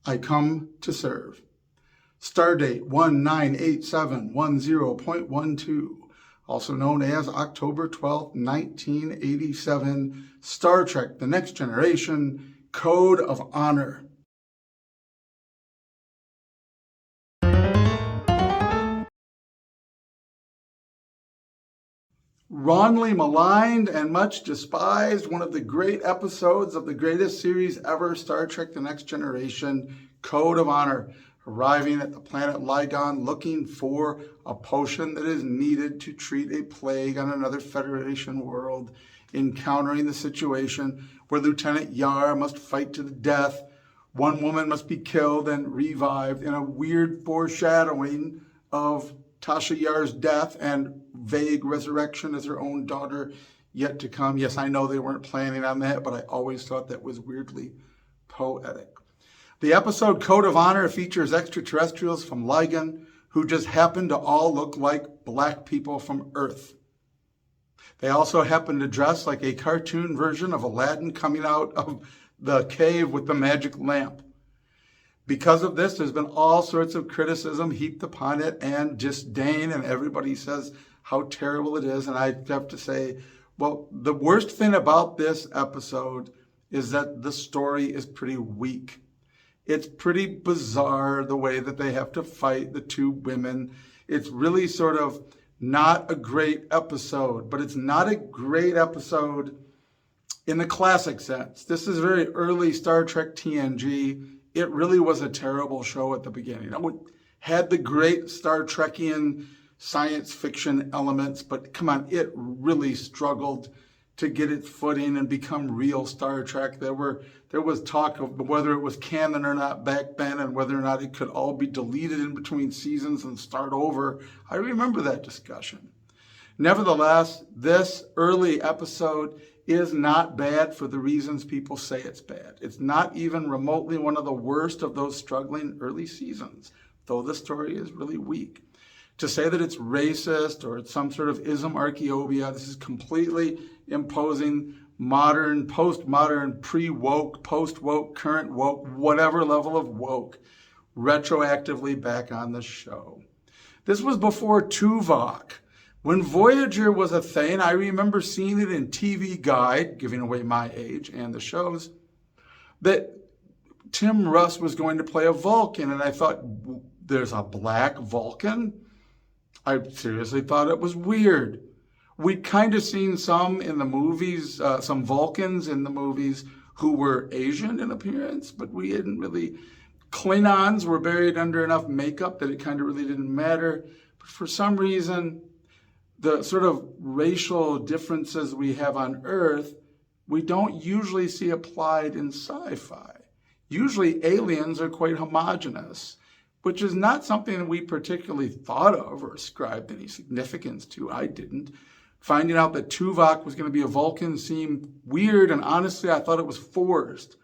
I come to serve. Stardate 198710.12, also known as October 12, 1987, Star Trek: The Next Generation, Code of Honor. Wrongly maligned and much despised, one of the great episodes of the greatest series ever, Star Trek: The Next Generation, Code of Honor, arriving at the planet Lygon looking for a potion that is needed to treat a plague on another Federation world, encountering the situation where Lieutenant Yar must fight to the death, one woman must be killed and revived in a weird foreshadowing of Tasha Yar's death and vague resurrection as her own daughter yet to come. Yes, I know they weren't planning on that, but I always thought that was weirdly poetic. The episode Code of Honor features extraterrestrials from Lygon who just happen to all look like black people from Earth. They also happen to dress like a cartoon version of Aladdin coming out of the cave with the magic lamp. Because of this, there's been all sorts of criticism heaped upon it and disdain, and everybody says how terrible it is. And I have to say, well, the worst thing about this episode is that the story is pretty weak. It's pretty bizarre the way that they have to fight the two women. It's really sort of not a great episode, but it's not a great episode in the classic sense. This is very early Star Trek TNG. It really was a terrible show at the beginning. It had the great Star Trekian science fiction elements, but come on, it really struggled to get its footing and become real Star Trek. There was talk of whether it was canon or not back then, and whether or not it could all be deleted in between seasons and start over. I remember that discussion. Nevertheless, this early episode is not bad for the reasons people say it's bad. It's not even remotely one of the worst of those struggling early seasons, though the story is really weak. To say that it's racist or it's some sort of ism archaeobia, this is completely imposing modern, postmodern, pre-woke, post-woke, current woke, whatever level of woke, retroactively back on the show. This was before Tuvok. When Voyager was a thing, I remember seeing it in TV Guide, giving away my age and the shows, that Tim Russ was going to play a Vulcan, and I thought, there's a black Vulcan? I seriously thought it was weird. We'd kind of seen some in the movies, some Vulcans in the movies who were Asian in appearance, but we didn't really. Klingons were buried under enough makeup that it kind of really didn't matter. But for some reason, the sort of racial differences we have on Earth, we don't usually see applied in sci-fi. Usually aliens are quite homogenous, which is not something that we particularly thought of or ascribed any significance to. I didn't. Finding out that Tuvok was going to be a Vulcan seemed weird, and honestly, I thought it was forced.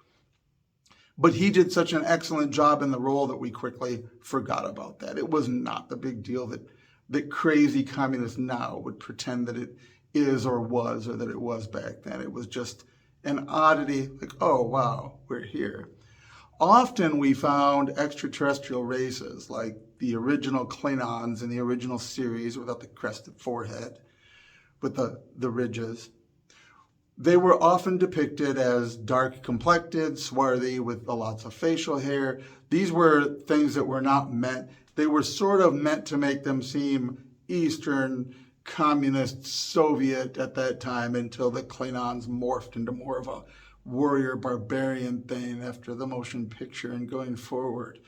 But he did such an excellent job in the role that we quickly forgot about that. It was not the big deal that crazy communists now would pretend that it is or was, or that it was back then. It was just an oddity, like, oh, wow, we're here. Often we found extraterrestrial races, like the original Klingons in the original series without the crested forehead, with the ridges. They were often depicted as dark-complected, swarthy, with lots of facial hair. These were things that were not meant. They were sort of meant to make them seem Eastern, communist, Soviet at that time, until the Klingons morphed into more of a warrior barbarian thing after the motion picture and going forward.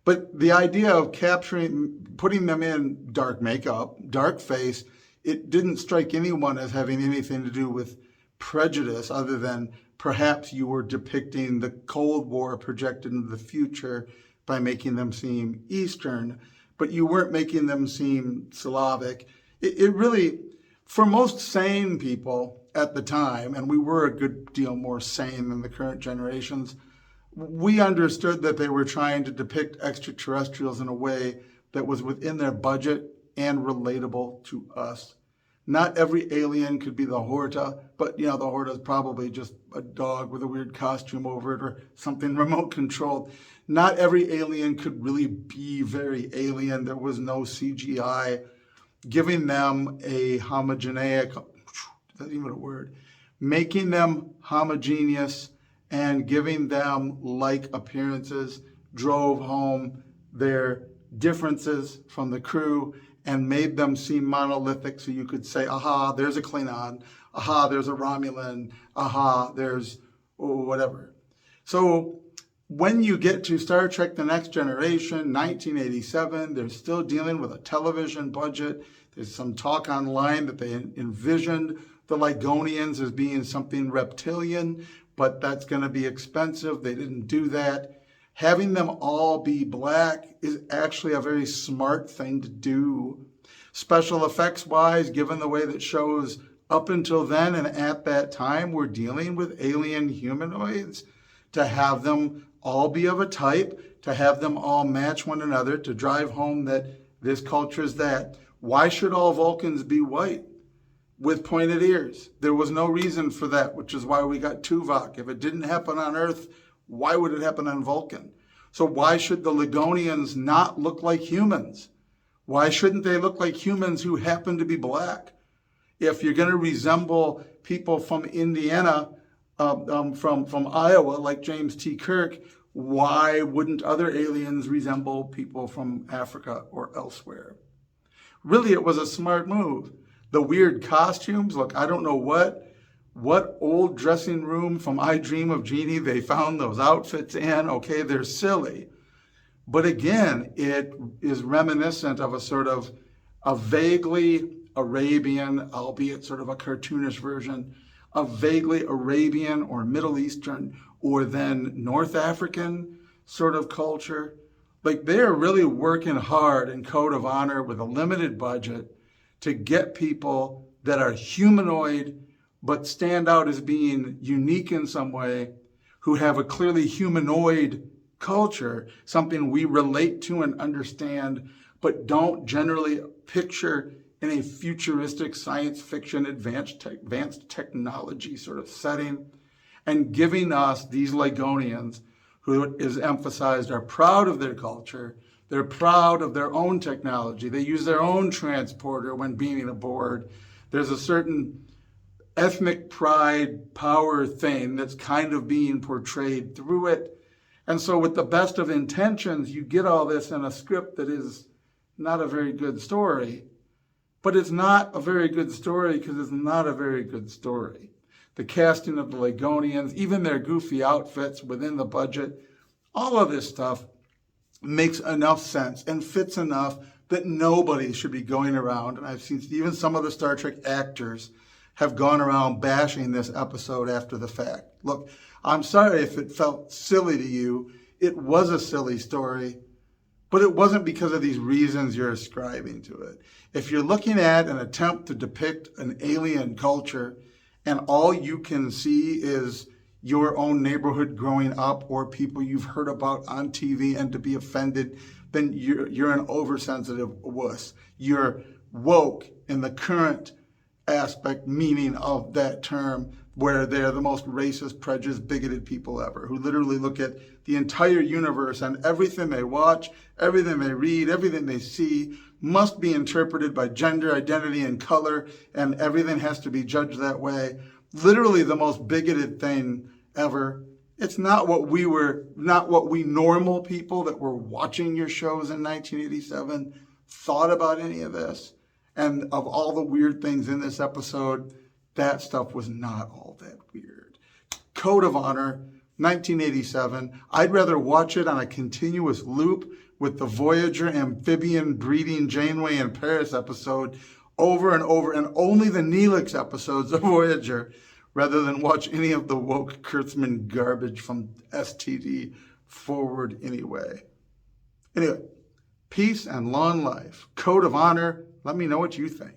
But the idea of putting them in dark makeup, dark face, it didn't strike anyone as having anything to do with prejudice, other than perhaps you were depicting the Cold War projected into the future by making them seem Eastern, but you weren't making them seem Slavic. It really, for most sane people at the time, and we were a good deal more sane than the current generations, we understood that they were trying to depict extraterrestrials in a way that was within their budget and relatable to us. Not every alien could be the Horta, but the Horta is probably just a dog with a weird costume over it or something remote controlled. Not every alien could really be very alien. There was no CGI. Giving them a homogeneic, that's even a word, making them homogeneous and giving them like appearances drove home their differences from the crew and made them seem monolithic, so you could say, aha, there's a Klingon, aha, there's a Romulan, aha, there's whatever. So when you get to Star Trek The Next Generation, 1987, they're still dealing with a television budget. There's some talk online that they envisioned the Ligonians as being something reptilian, but that's going to be expensive. They didn't do that. Having them all be black is actually a very smart thing to do. Special effects wise, given the way that shows up until then and at that time were dealing with alien humanoids, to have them all be of a type, to have them all match one another, to drive home that this culture is that. Why should all Vulcans be white with pointed ears? There was no reason for that, which is why we got Tuvok. If it didn't happen on Earth, why would it happen on Vulcan? So why should the Ligonians not look like humans? Why shouldn't they look like humans who happen to be black? If you're going to resemble people from Indiana, from Iowa, like James T. Kirk, why wouldn't other aliens resemble people from Africa or elsewhere? Really, it was a smart move. The weird costumes, look, I don't know what old dressing room from I Dream of Jeannie they found those outfits in. Okay, they're silly. But again, it is reminiscent of a sort of a vaguely Arabian, albeit sort of a cartoonish version, a vaguely Arabian or Middle Eastern or then North African sort of culture. Like, they're really working hard in Code of Honor with a limited budget to get people that are humanoid but stand out as being unique in some way, who have a clearly humanoid culture, something we relate to and understand, but don't generally picture in a futuristic science fiction, advanced technology sort of setting, and giving us these Ligonians who, it is emphasized, are proud of their culture. They're proud of their own technology. They use their own transporter when beaming aboard. There's a certain ethnic pride power thing that's kind of being portrayed through it. And so with the best of intentions, you get all this in a script that is not a very good story. But it's not a very good story because it's not a very good story. The casting of the Ligonians, even their goofy outfits within the budget, all of this stuff makes enough sense and fits enough that nobody should be going around. And I've seen even some of the Star Trek actors have gone around bashing this episode after the fact. Look, I'm sorry if it felt silly to you. It was a silly story, but it wasn't because of these reasons you're ascribing to it. If you're looking at an attempt to depict an alien culture and all you can see is your own neighborhood growing up or people you've heard about on TV and to be offended, then you're an oversensitive wuss. You're woke in the current aspect, meaning of that term, where they're the most racist, prejudiced, bigoted people ever, who literally look at the entire universe and everything they watch, everything they read, everything they see must be interpreted by gender, identity, and color, and everything has to be judged that way. Literally the most bigoted thing ever. It's not what we normal people that were watching your shows in 1987 thought about any of this. And of all the weird things in this episode, that stuff was not all that weird. Code of Honor, 1987. I'd rather watch it on a continuous loop with the Voyager amphibian breeding Janeway in Paris episode over and over, and only the Neelix episodes of Voyager, rather than watch any of the woke Kurtzman garbage from STD forward anyway. Anyway, peace and long life. Code of Honor. Let me know what you think.